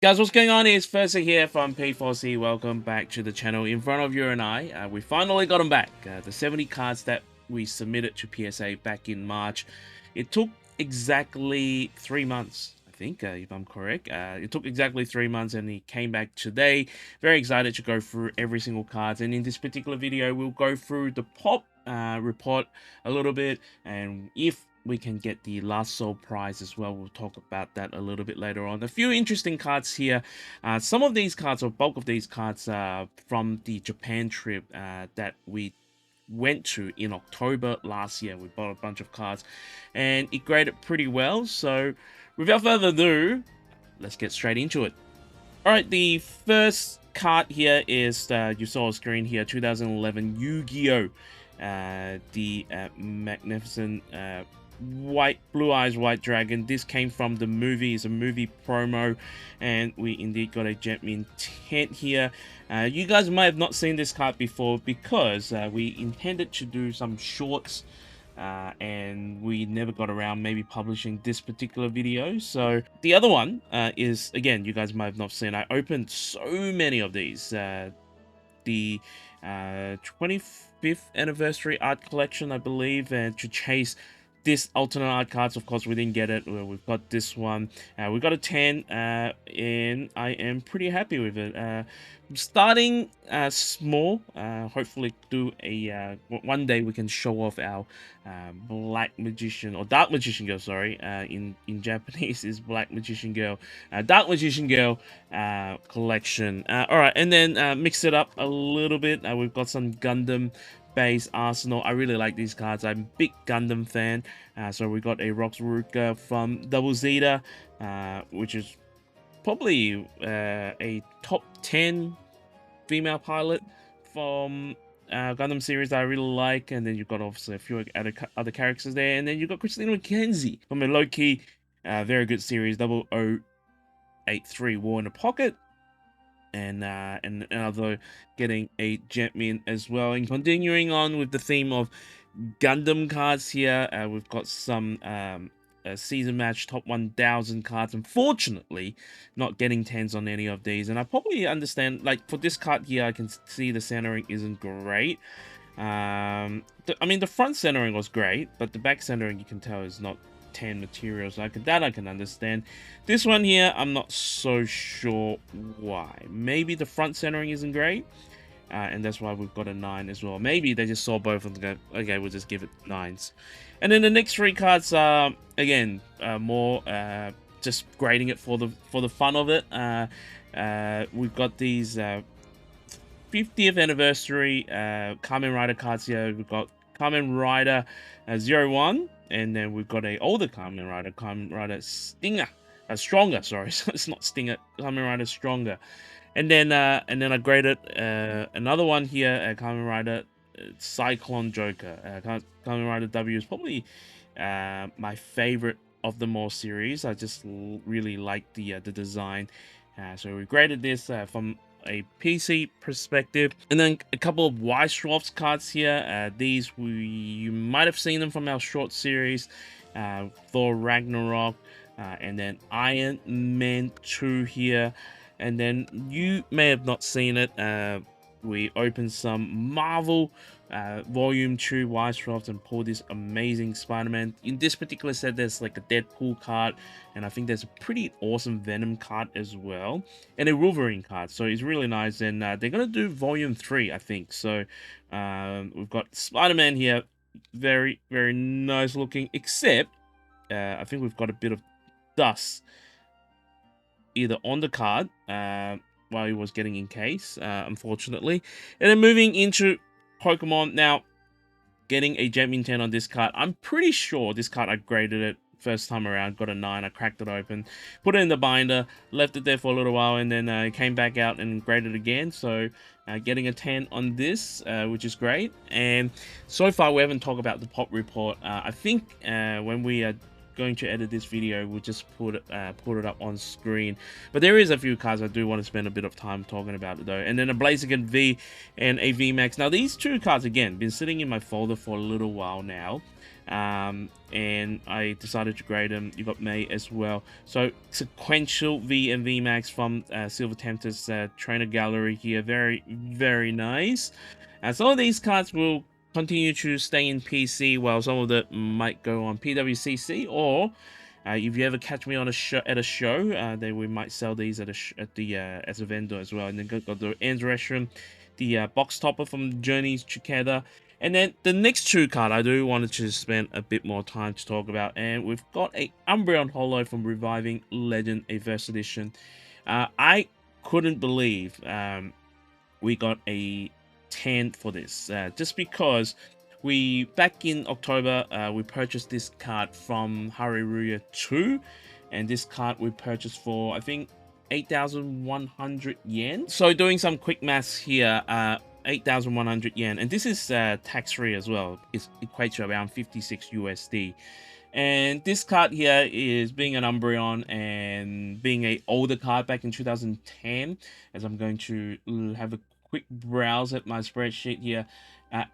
Guys, what's going on? It's First here from P4C. Welcome back to the channel. In front of you and we finally got them back. The 70 cards that we submitted to PSA back in March. It took exactly 3 months, I think, if I'm correct. It took exactly 3 months and it came back today. Very excited to go through every single card. And in this particular video, we'll go through the pop report a little bit, and if we can get the last sold prize as well. We'll talk about that a little bit later on. A few interesting cards here. Some of these cards, or bulk of these cards, from the Japan trip that we went to in October last year. We bought a bunch of cards and it graded pretty well. So without further ado, let's get straight into it. All right, the first card here is, you saw on screen here, 2011 Yu-Gi-Oh! The magnificent blue eyes white dragon. This came from the movie. It's a movie promo, and we indeed got a Jetmin tent here. You guys might have not seen this card before because we intended to do some shorts, and we never got around maybe publishing this particular video. So the other one is, again, you guys might have not seen. I opened so many of these. The 25th anniversary art collection, I believe, and to chase this alternate art cards. Of course, we didn't get it. We've got this one. We got a 10, and I am pretty happy with it. Starting small. Hopefully, do a one day we can show off our Black Magician or Dark Magician Girl. Sorry, in Japanese is Black Magician Girl, Dark Magician Girl collection. All right, and then mix it up a little bit. We've got some Gundam base Arsenal. I really like these cards. I'm a big Gundam fan. So we got a Roxruka from Double Zeta, which is probably a top 10 female pilot from Gundam series that I really like. And then you've got obviously a few other characters there. And then you've got Christina McKenzie from a low-key, very good series, 0083 War in the Pocket. And although getting a Jetmin as well. And continuing on with the theme of Gundam cards here, we've got some season match top 1000 cards. Unfortunately, not getting 10s on any of these, and I probably understand, like for this card here, I can see the centering isn't great. I mean, the front centering was great, but the back centering, you can tell, is not 10 materials. I can understand. This one here, I'm not so sure why. Maybe the front centering isn't great, and that's why we've got a 9 as well. Maybe they just saw both of them and go, okay, we'll just give it 9s. And then the next 3 cards are again more just grading it for the fun of it. We've got these 50th anniversary Kamen Rider cards here. We've got Kamen Rider 01, and then we've got a older Kamen Rider Stinger, Stronger. Sorry, it's not Stinger. Kamen Rider Stronger, and then I graded another one here, Kamen Rider Cyclone Joker. Kamen Rider W is probably my favorite of the more series. I just really like the design. So we graded this from a PC perspective. And then a couple of Weisschroff's cards here. These, you might have seen them from our short series, Thor Ragnarok, and then Iron Man 2 here. And then you may have not seen it. We opened some Marvel Volume 2 Weisschroff's and pulled this amazing Spider-Man. In this particular set, there's like a Deadpool card, and I think there's a pretty awesome Venom card as well, and a Wolverine card. So it's really nice, and they're gonna do Volume 3, I think. So we've got Spider-Man here, very, very nice looking, except I think we've got a bit of dust either on the card while he was getting encased, unfortunately. And then moving into Pokemon. Now, getting a Jetmin 10 on this card. I'm pretty sure this card, I graded it first time around, got a 9. I cracked it open, put it in the binder, left it there for a little while, and then came back out and graded again. So getting a 10 on this, which is great. And so far, we haven't talked about the pop report. I think when we are going to edit this video, we'll just put it up on screen. But there is a few cards I do want to spend a bit of time talking about it though. And then a Blaziken V and a VMAX. Now these 2 cards, again, been sitting in my folder for a little while now. and I decided to grade them. You got May as well. So sequential V and V Max from Silver Tempter's trainer gallery here. Very, very nice. Some of these cards will continue to stay in PC, while some of them might go on PWCC, or if you ever catch me on a show then we might sell these at as a vendor as well. And then got the Ends Restroom, the box topper from Journeys Together. And then the next two card I do want to spend a bit more time to talk about, and we've got a Umbreon Holo from Reviving Legend, a First Edition. I couldn't believe we got a 10 for this, just because back in October we purchased this card from Haruruya 2, and this card we purchased for, I think, 8,100 yen. So doing some quick maths here, 8,100 yen, and this is tax-free as well. It equates to around 56 USD. And this card here is being an Umbreon and being a older card back in 2010, as I'm going to have a quick browse at my spreadsheet here.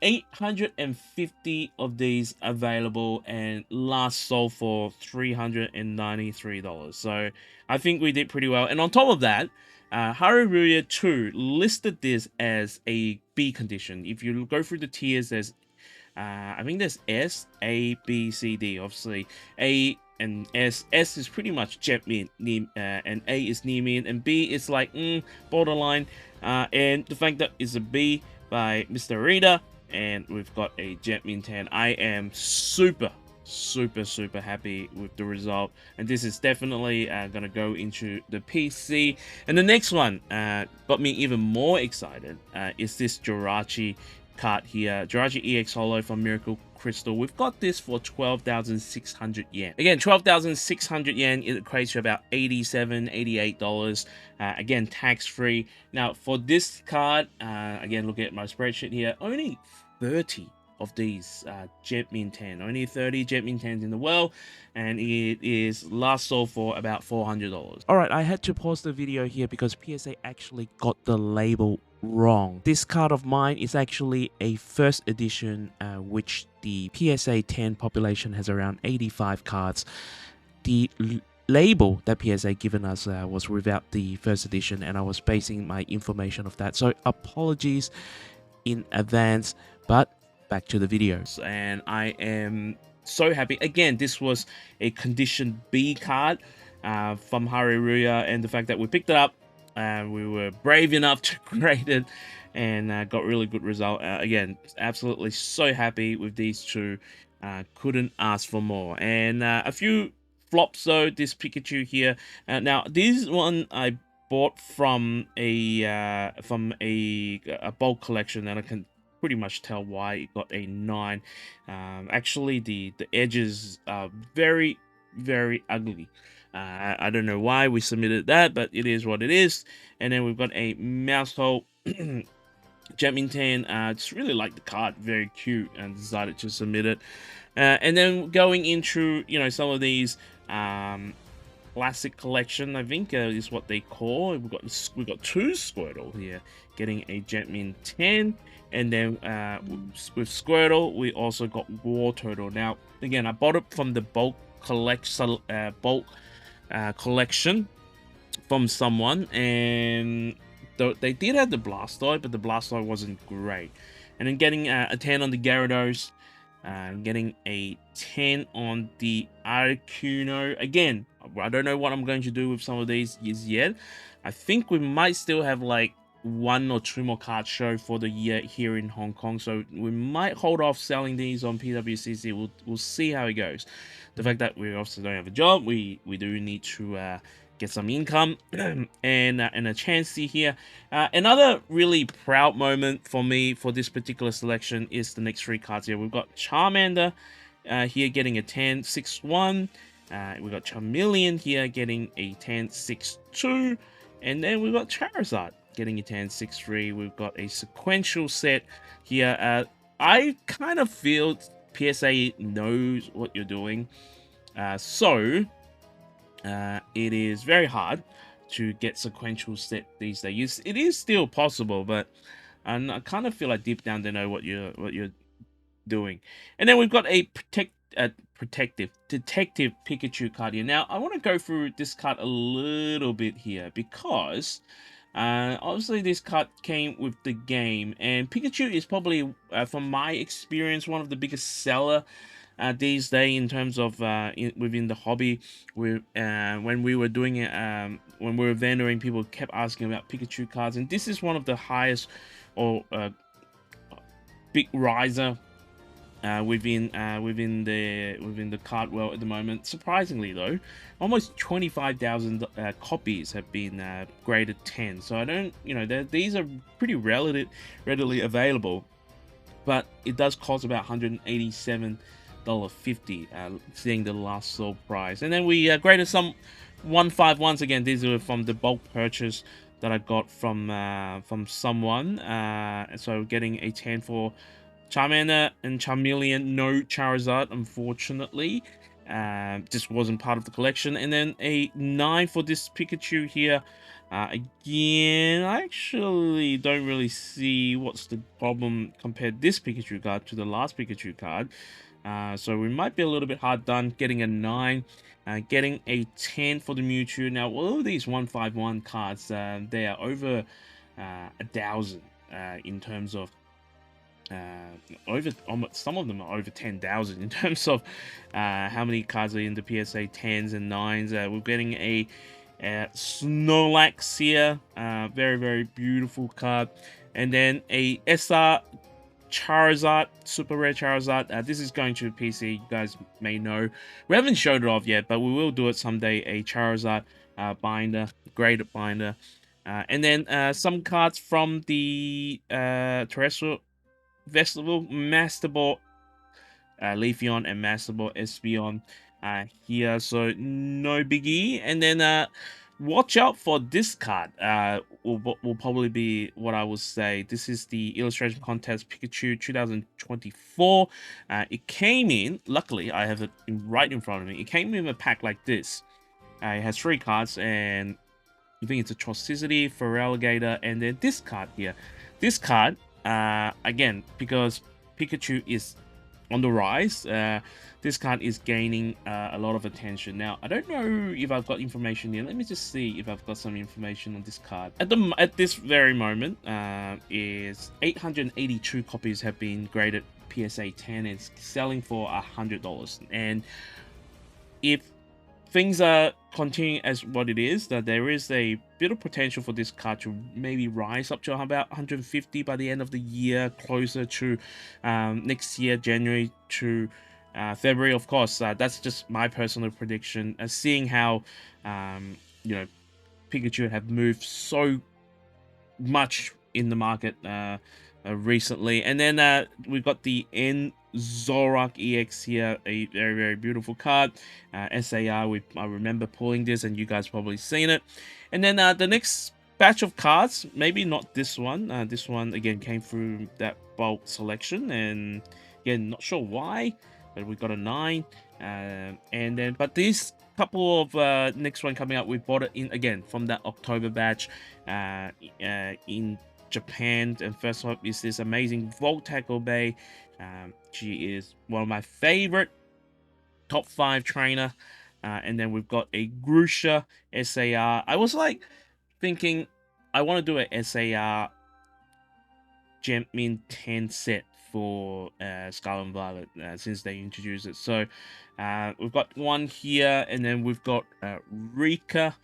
850 of these available, and last sold for $393. So I think we did pretty well. And on top of that, Haruruya 2 listed this as a B condition. If you go through the tiers, there's I think there's S, A, B, C, D. Obviously, A and S is pretty much jet mint, and A is near mint, and B is like borderline. And the fact that it's a B by Mr. Rita, and we've got a jet mint 10. I am super happy with the result, and this is definitely gonna go into the PC. And the next one got me even more excited, is this Jirachi card here, Jirachi EX Holo from Miracle Crystal. We've got this for 12,600 yen. Again, 12,600 yen, it equates to about $87, $88. Again, tax-free. Now, for this card, again, look at my spreadsheet here, only 30 of these Jet Min 10. Only 30 Jet Min 10s in the world, and it is last sold for about $400. Alright, I had to pause the video here because PSA actually got the label wrong. This card of mine is actually a first edition, which the PSA 10 population has around 85 cards. The label that PSA given us was without the first edition, and I was basing my information of that. So apologies in advance, but back to the videos. And I am so happy. Again, this was a condition B card from Haruruya, and the fact that we picked it up, we were brave enough to grade it, and got really good result. Again, absolutely so happy with these two. Couldn't ask for more. And a few flops though. This Pikachu here. Now this one I bought from a bulk collection, and I can pretty much tell why it got a 9. Actually, the edges are very ugly. I don't know why we submitted that, but it is what it is. And then we've got a Mousehole Jetmin 10. Just really like the card, very cute, and decided to submit it. And then going into, you know, some of these classic collection, I think is what they call. We've got two Squirtle here, getting a Jetmin 10, and then with Squirtle we also got War Turtle. Now again, I bought it from the bulk collection from someone, and they did have the Blastoise, but the Blastoise wasn't great. And then getting a 10 on the Gyarados, getting a 10 on the Articuno. Again, I don't know what I'm going to do with some of these yet. I think we might still have like 1 or 2 more cards show for the year here in Hong Kong, so we might hold off selling these on PWCC. We'll see how it goes. The fact that we also don't have a job, we do need to get some income and a chance to here. Another really proud moment for me for this particular selection is the next 3 cards here. We've got Charmander here getting a 10-6-1. We've got Charmeleon here getting a 10-6-2. And then we've got Charizard getting a 10-6-3. We've got a sequential set here. I kind of feel PSA knows what you're doing. So it is very hard to get sequential set these days. It is still possible, but I kind of feel like deep down they know what you're doing. And then we've got a protective detective Pikachu card here. Now I want to go through this card a little bit here because obviously this card came with the game, and Pikachu is probably, from my experience, one of the biggest seller these days in terms of within the hobby. When we were doing it, when we were vendoring, people kept asking about Pikachu cards, and this is one of the highest or big riser within the card world at the moment. Surprisingly though, almost 25,000 copies have been graded 10. So I don't, these are pretty readily available, but it does cost about $187.50, seeing the last sold price. And then we graded some 151s again. These are from the bulk purchase that I got from someone. So getting a 10 for Charmander and Charmeleon, no Charizard, unfortunately. Just wasn't part of the collection. And then a 9 for this Pikachu here. Again, I actually don't really see what's the problem compared this Pikachu card to the last Pikachu card. So we might be a little bit hard done getting a 9. Getting a 10 for the Mewtwo. Now, all of these 151 cards, they are over 1,000 in terms of over some of them are over 10,000 in terms of how many cards are in the PSA 10s and 9s. We're getting a Snorlax here, very beautiful card, and then a SR Charizard, super rare Charizard. This is going to PC, you guys may know. We haven't showed it off yet, but we will do it someday. A Charizard binder, graded binder, and then some cards from the Terrestrial Festival, Master Ball, Leafeon, and Master Ball Espeon here, so no biggie. And then watch out for this card. Will probably be what I will say. This is the Illustration Contest Pikachu 2024. It came in, luckily I have it right in front of me. It came in a pack like this. It has 3 cards, and I think it's a Toxicity, Feraligatr, and then this card here. This card, again, because Pikachu is on the rise, this card is gaining a lot of attention. Now, I don't know if I've got information here. Let me just see if I've got some information on this card. At this very moment, is 882 copies have been graded PSA 10. It's selling for $100. And if things are continuing as what it is, that there is a bit of potential for this card to maybe rise up to about 150 by the end of the year, closer to next year, January to February. Of course, that's just my personal prediction. Seeing how Pikachu have moved so much in the market recently. And then we've got the Zorak EX here, a very beautiful card. SAR, I remember pulling this, and you guys probably seen it. And then the next batch of cards, maybe not this one. This one again came through that bulk selection, and again, not sure why, but we got a 9. And then, but these couple of next one coming up, we bought it in again from that October batch in Japan. And first up is this amazing Voltaco Bay. She is one of my favorite top 5 trainer. And then we've got a Grusha SAR. I was like thinking I want to do a SAR Gentmin 10 set for Scarlet and Violet since they introduced it. So we've got one here, and then we've got Rika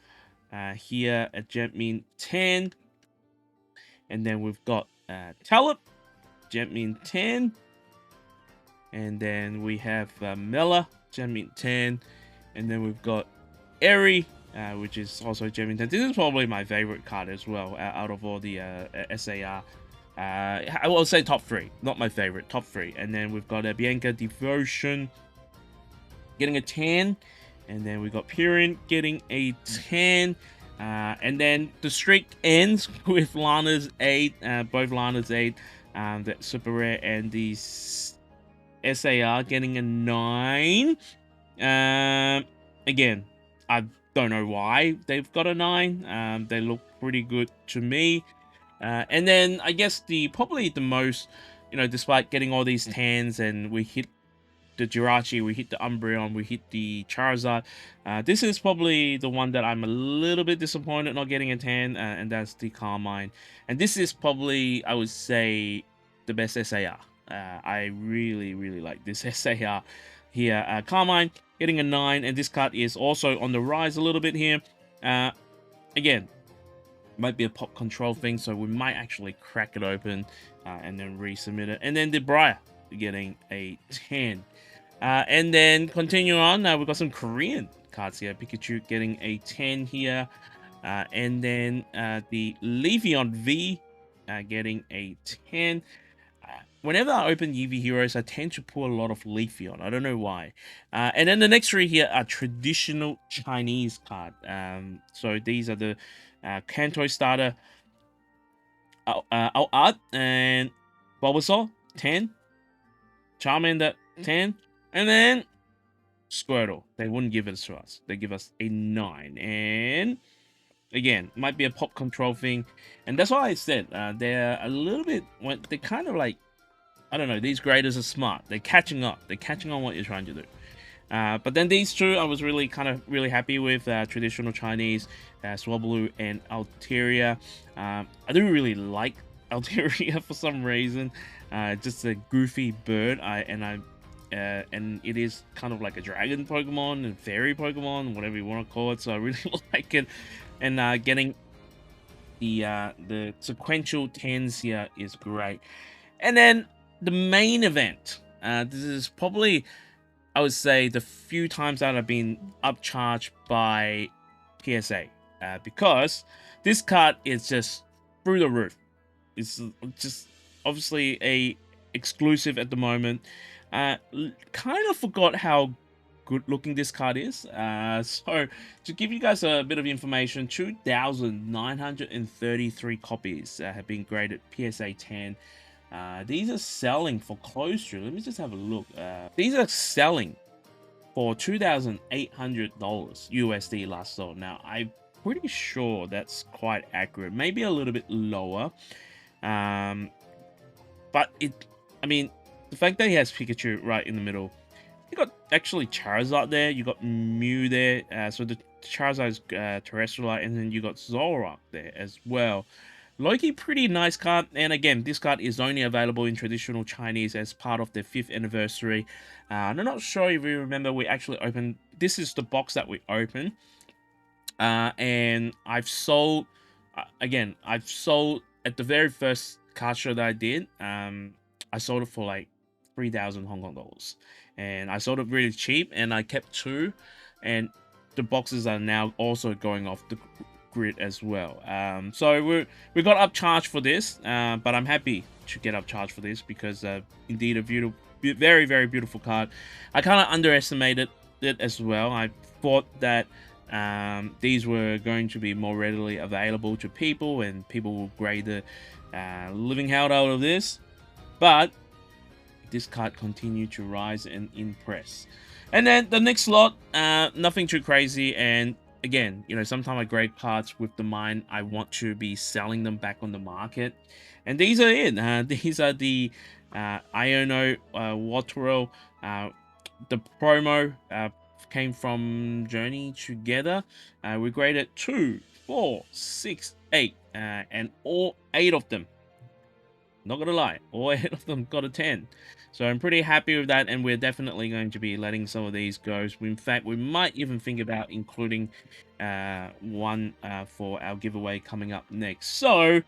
here at Gentmin 10. And then we've got Talip, Gentmin 10. And then we have Mela, Gentmin 10. And then we've got Eri, which is also Gentmin 10. This is probably my favorite card as well, out of all the SAR. I will say top 3, not my favorite, top 3. And then we've got Bianca Devotion getting a 10. And then we've got Purin getting a 10. And then the streak ends with Lana's 8, both Lana's 8, the super rare, and the SAR getting a 9. Again, I don't know why they've got a 9. They look pretty good to me. And then I guess probably the most, despite getting all these 10s, and we hit the Jirachi, we hit the Umbreon, we hit the Charizard. This is probably the one that I'm a little bit disappointed not getting a 10, and that's the Carmine. And this is probably, I would say, the best SAR. I really, really like this SAR here. Carmine getting a 9, and this card is also on the rise a little bit here. Again, might be a pop control thing, so we might actually crack it open and then resubmit it. And then the Briar getting a 10. And then continue on, we've got some Korean cards here. Pikachu getting a 10 here. And then the Leafeon V getting a 10. Whenever I open Eevee Heroes, I tend to pull a lot of Leafeon. I don't know why. And then the next three here are traditional Chinese card. So these are the Kanto starter, Art and Bulbasaur, 10. Charmander, 10. And then Squirtle. They wouldn't give it to us. They give us a 9. And again, might be a pop control thing. And that's why I said they're a little bit, they're kind of like, I don't know, these graders are smart. They're catching up. They're catching on what you're trying to do. But then these two, I was really really happy with traditional Chinese, Swablu and Altaria. I do really like Altaria for some reason. Just a goofy bird. And it is kind of like a dragon Pokemon and fairy Pokemon, whatever you want to call it. So I really like it. And getting the sequential 10s here is great. And then the main event. This is probably, I would say, the few times that I've been upcharged by PSA, because this card is just through the roof. It's just obviously a exclusive at the moment. Kind of forgot how good looking this card is. So to give you guys a bit of information, 2,933 copies have been graded PSA 10. These are selling for close to, let me just have a look. These are selling for $2,800 USD last sold. Now, I'm pretty sure that's quite accurate. Maybe a little bit lower. But I mean, the fact that he has Pikachu right in the middle. You got actually Charizard there. You got Mew there. So the Charizard is Terrestrialite, and then you got Zoroark there as well. Loki, pretty nice card. And again, this card is only available in traditional Chinese as part of the 5th anniversary. I'm not sure if you remember, we actually opened, this is the box that we opened. And I've sold, again, I've sold at the very first card show that I did. I sold it for like 3,000 Hong Kong dollars. And I sold it really cheap, and I kept 2. And the boxes are now also going off the grid as well. So we got upcharged for this, but I'm happy to get upcharged for this because indeed a beautiful, very beautiful card. I kind of underestimated it as well. I thought that these were going to be more readily available to people, and people will grade the living hell out of this, but this card continued to rise and impress. And then the next lot, nothing too crazy. And again, you know, sometimes I grade cards with the mind I want to be selling them back on the market. And these are it. These are the Iono Watero. The promo came from Journey Together. We graded 2, 4, 6, 8. And all 8 of them, not gonna lie, all 8 of them got a 10. So I'm pretty happy with that, and we're definitely going to be letting some of these go. In fact, we might even think about including one for our giveaway coming up next. So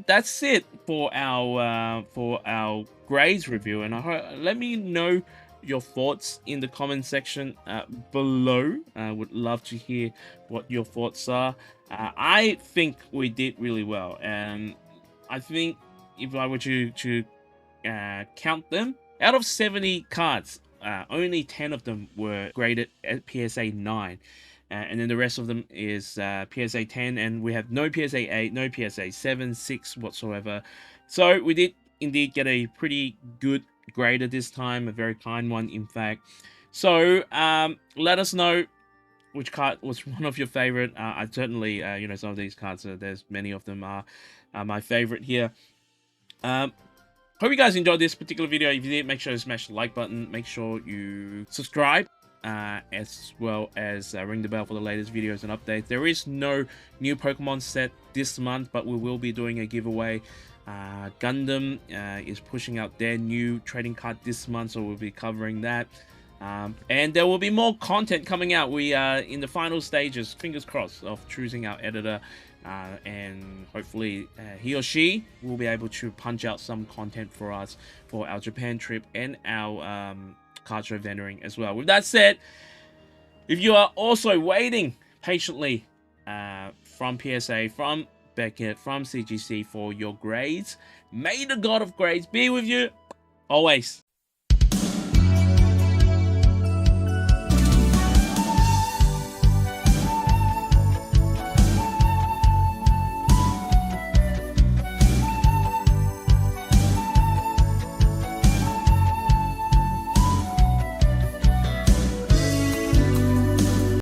that's it for our grades review, and let me know your thoughts in the comment section below. I would love to hear what your thoughts are. I think we did really well, and I think if I were to count them, out of 70 cards, only 10 of them were graded at PSA 9. And then the rest of them is PSA 10, and we have no PSA 8, no PSA 7, 6 whatsoever. So we did indeed get a pretty good grader this time, a very kind one, in fact. So let us know which card was one of your favorite. I certainly, you know, some of these cards, there's many of them are my favorite here. Hope you guys enjoyed this particular video. If you did, make sure to smash the like button. Make sure you subscribe, as well as ring the bell for the latest videos and updates. There is no new Pokemon set this month, but we will be doing a giveaway. Gundam is pushing out their new trading card this month, so we'll be covering that. And there will be more content coming out. We are in the final stages, fingers crossed, of choosing our editor. And hopefully he or she will be able to punch out some content for us for our Japan trip and our card show vendoring as well. With that said, if you are also waiting patiently from PSA, from Beckett, from CGC for your grades, may the god of grades be with you always.